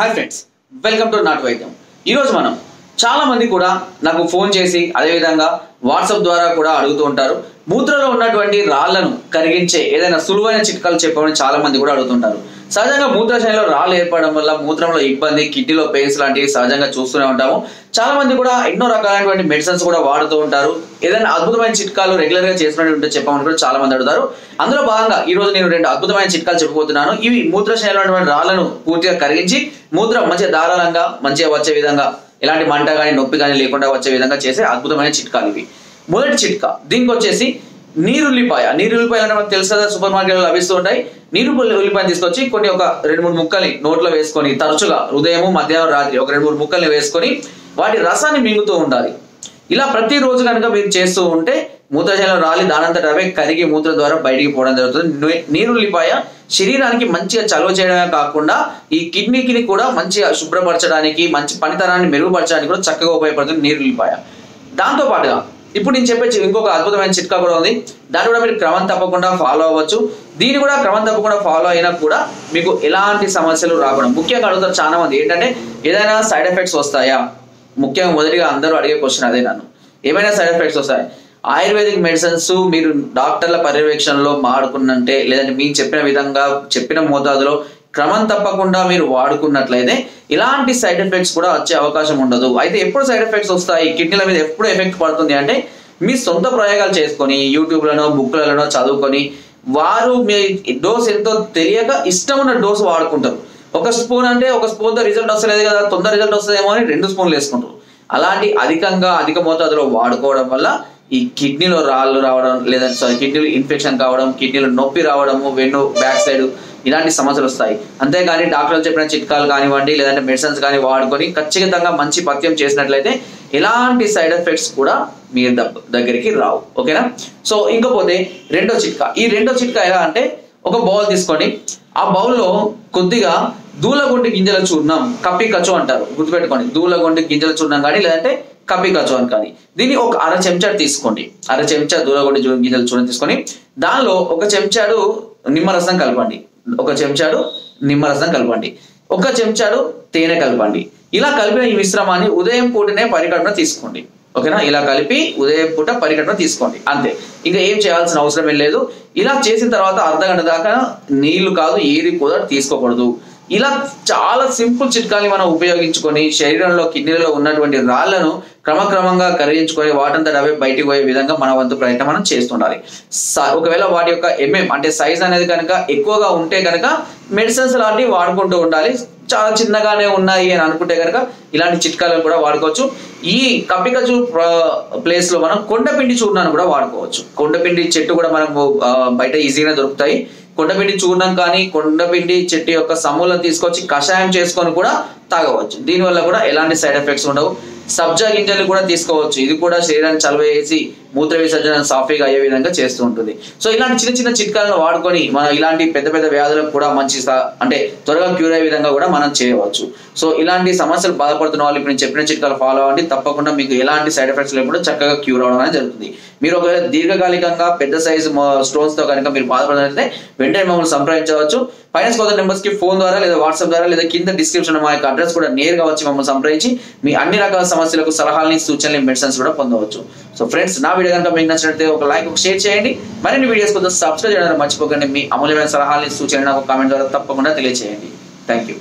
Hi friends, welcome to నాటు వైద్యం. ఈరోజు మనం చాలా మంది కూడా నాకు ఫోన్ చేసి అదేవిధంగా వాట్సాప్ ద్వారా కూడా అడుగుతూ ఉంటారు. మూత్రంలో ఉన్నటువంటి రాళ్లను కరిగించే ఏదైనా సులువైన చిట్కాలు చెప్పమని చాలా మంది కూడా అడుగుతుంటారు. సహజంగా మూత్రాశయంలో రాళ్ళు ఏర్పడడం వల్ల మూత్రంలో ఇబ్బంది, కిడ్నీలో పెయిన్స్ లాంటివి సహజంగా చూస్తూనే ఉంటాము. చాలా మంది కూడా ఎన్నో రకాలైనటువంటి మెడిసిన్స్ కూడా వాడుతూ ఉంటారు. ఏదైనా అద్భుతమైన చిట్కాలు రెగ్యులర్ గా చేస్తున్నట్టు ఉంటే చెప్పమని కూడా చాలా మంది అడుగుతారు. అందులో భాగంగా ఈ రోజు నేను 2 అద్భుతమైన చిట్కాలు చెప్పబోతున్నాను. ఇవి మూత్రాశయంలో ఉన్నటువంటి రాళ్లను పూర్తిగా కరిగించి మూత్రం మంచిగా ధారాళంగా మంచిగా వచ్చే విధంగా, ఎలాంటి మంట కానీ నొప్పి కానీ లేకుండా వచ్చే విధంగా చేసే అద్భుతమైన చిట్కాలు ఇవి. మొదటి చిట్కా దీనికి వచ్చేసి నీరుల్లిపాయ. నీరుల్లిపాయలు అంటే మనకు తెలుసు కదా, సూపర్ మార్కెట్లో లభిస్తూ ఉంటాయి. ఉల్లిపాయలు తీసుకొచ్చి కొన్ని ఒక 2-3 ముక్కల్ని నోట్లో వేసుకొని తరచుగా ఉదయం, మధ్యాహ్నం, రాత్రి ఒక 2-3 ముక్కల్ని వేసుకొని వాటి రసాన్ని మింగుతూ ఉండాలి. ఇలా ప్రతిరోజు కనుక మీరు చేస్తూ ఉంటే మూత్రాశయంలో రాలి దానంతట అవే కరిగి మూత్రం ద్వారా బయటికి పోవడం జరుగుతుంది. నీరుల్లిపాయ శరీరానికి మంచిగా చలువ చేయడమే కాకుండా ఈ కిడ్నీకి కూడా మంచిగా శుభ్రపరచడానికి, మంచి పనితనాన్ని మెరుగుపరచడానికి కూడా చక్కగా ఉపయోగపడుతుంది నీరుల్లిపాయ. దాంతో పాటుగా ఇప్పుడు నేను చెప్పే ఇంకొక అద్భుతమైన చిట్కా కూడా ఉంది. దాన్ని కూడా మీరు క్రమం తప్పకుండా ఫాలో అవ్వచ్చు. దీన్ని కూడా క్రమం తప్పకుండా ఫాలో అయినా కూడా మీకు ఎలాంటి సమస్యలు రాకుండా, ముఖ్యంగా అడుగుతారు చాలా మంది ఏంటంటే ఏదైనా సైడ్ ఎఫెక్ట్స్ వస్తాయా. ముఖ్యంగా మొదటిగా అందరూ అడిగే క్వశ్చన్ అదే. నన్ను ఏమైనా సైడ్ ఎఫెక్ట్స్ వస్తాయి? ఆయుర్వేదిక్ మెడిసిన్స్ మీరు డాక్టర్ల పర్యవేక్షణలో వాడుకున్నంటే, లేదంటే మీకు చెప్పిన విధంగా చెప్పిన మోతాదులో క్రమం తప్పకుండా మీరు వాడుకున్నట్లయితే ఇలాంటి సైడ్ ఎఫెక్ట్స్ కూడా వచ్చే అవకాశం ఉండదు. అయితే ఎప్పుడు సైడ్ ఎఫెక్ట్స్ వస్తాయి, కిడ్నీల మీద ఎప్పుడు ఎఫెక్ట్ పడుతుంది అంటే మీ సొంత ప్రయోగాలు చేసుకొని యూట్యూబ్లను, బుక్లలో చదువుకొని వారు మీ డోస్ ఎంతో తెలియక ఇష్టం ఉన్న డోసు వాడుకుంటారు. ఒక స్పూన్ అంటే ఒక స్పూన్తో రిజల్ట్ వస్తలేదు కదా, తొందర రిజల్ట్ వస్తుందేమో అని 2 స్పూన్లు వేసుకుంటారు. అలాంటి అధిక మోతాదులో వాడుకోవడం వల్ల ఈ కిడ్నీలో రాళ్ళు రావడం, లేదంటే కిడ్నీలో ఇన్ఫెక్షన్ కావడం, కిడ్నీలో నొప్పి రావడము, వెన్ను బ్యాక్ సైడ్ ఇలాంటి సమస్యలు వస్తాయి. అంతేగాని డాక్టర్లు చెప్పిన చిట్కాలు కానివ్వండి, లేదంటే మెడిసిన్స్ కానీ వాడుకొని ఖచ్చితంగా మంచి పథ్యం చేసినట్లయితే ఎలాంటి సైడ్ ఎఫెక్ట్స్ కూడా మీ దగ్గరికి రావు. ఓకేనా? సో ఇంకపోతే రెండో చిట్కా. ఈ రెండో చిట్కా ఎలా అంటే, ఒక బౌల్ తీసుకొని ఆ బౌల్లో కొద్దిగా దూలగొండి గింజల చూర్ణం, కప్పి కచో అంటారు, గుర్తుపెట్టుకోండి. దూలగొండి గింజల చూర్ణం కానీ లేదంటే కప్పి కచో అని కానీ, దీన్ని ఒక 1/2 చెంచా తీసుకోండి. 1/2 చెంచా దూలగొండి గింజల చూర్ణం తీసుకొని దానిలో 1 చెంచాడు నిమ్మరసం కలపండి. 1 చెంచాడు నిమ్మరసం కలపండి. 1 చెంచాడు తేనె కలపండి. ఇలా కలిపిన ఈ మిశ్రమాన్ని ఉదయం పూటనే పరికల్పన తీసుకోండి. ఓకేనా? ఇలా కలిపి ఉదయం పూట పరికల్పన తీసుకోండి. అంతే, ఇంకా ఏం చేయాల్సిన అవసరం ఏం లేదు. ఇలా చేసిన తర్వాత అర్ధగంట దాకా నీళ్లు కాదు ఏది కూడా తీసుకోకూడదు. ఇలా చాలా సింపుల్ చిట్కాని మనం ఉపయోగించుకొని శరీరంలో, కిడ్నీలలో ఉన్నటువంటి రాళ్లను క్రమక్రమంగా కరిగించుకొని వాటంతట అవే బయటికి పోయే విధంగా మన వంతు ప్రయత్నం మనం చేస్తుండాలి. ఒకవేళ వాటి యొక్క అంటే సైజ్ అనేది కనుక ఎక్కువగా ఉంటే కనుక మెడిసిన్స్ లాంటివి వాడుకుంటూ ఉండాలి. చాలా చిన్నగానే ఉన్నాయి అని అనుకుంటే కనుక ఇలాంటి చిట్కాలను కూడా వాడుకోవచ్చు. ఈ కప్పికచు ప్లేస్ లో మనం కొండపిండి చూర్ణాన్ని కూడా వాడుకోవచ్చు. కొండపిండి చెట్టు కూడా మనకు బయట ఈజీగా దొరుకుతాయి. కొండపిండి చూర్ణం కానీ కొండపిండి చెట్టు యొక్క సమూలం తీసుకొచ్చి కషాయం చేసుకొని కూడా తాగవచ్చు. దీనివల్ల కూడా ఎలాంటి సైడ్ ఎఫెక్ట్స్ ఉండవు. సబ్జా గింజలు కూడా తీసుకోవచ్చు. ఇది కూడా శరీరాన్ని చలువ చేసి మూత్ర విసర్జన సాఫీగా అయ్యే విధంగా చేస్తూ ఉంటుంది. సో ఇలాంటి చిన్న చిట్కాలను వాడుకొని మనం ఇలాంటి పెద్ద వ్యాధులకు కూడా మంచి అంటే త్వరగా క్యూర్ అయ్యే విధంగా కూడా మనం చేయవచ్చు. సో ఇలాంటి సమస్యలు బాధపడుతున్న వాళ్ళు ఇప్పుడు నేను చెప్పిన చిట్కాలు ఫాలో అవ్వండి. తప్పకుండా మీకు ఎలాంటి సైడ్ ఎఫెక్ట్స్ లేకుండా చక్కగా క్యూర్ అవడం అనేది జరుగుతుంది. మీరు ఒకవేళ దీర్ఘకాలికంగా పెద్ద సైజు స్టోన్స్ తో కనుక మీరు బాధపడినట్లయితే వెంటనే మమ్మల్ని సంప్రదించవచ్చు. ఫైనాన్స్ కోత నెంబర్స్ కి ఫోన్ ద్వారా లేదా వాట్సాప్ ద్వారా లేదా కింద డిస్క్రిప్షన్ మా యొక్క అడ్రస్ కూడా నేరుగా వచ్చి మమ్మల్ని సంప్రదించి మీ అన్ని రకాల సమస్యలకు సలహాలని, సూచనలు, మెడిసిన్స్ కూడా పొందవచ్చు. సో ఫ్రెండ్స్, నా వీడియో కనుక మీకు నచ్చినట్లయితే ఒక లైక్, ఒక షేర్ చేయండి. మరిన్ని వీడియోస్ కోసం సబ్స్క్రైబ్ చేయడానికి మర్చిపోకండి. మీ అమూల్యమైన సలహాలని, సూచనలు నాకు కామెంట్ ద్వారా తప్పకుండా తెలియజేయండి. Thank you.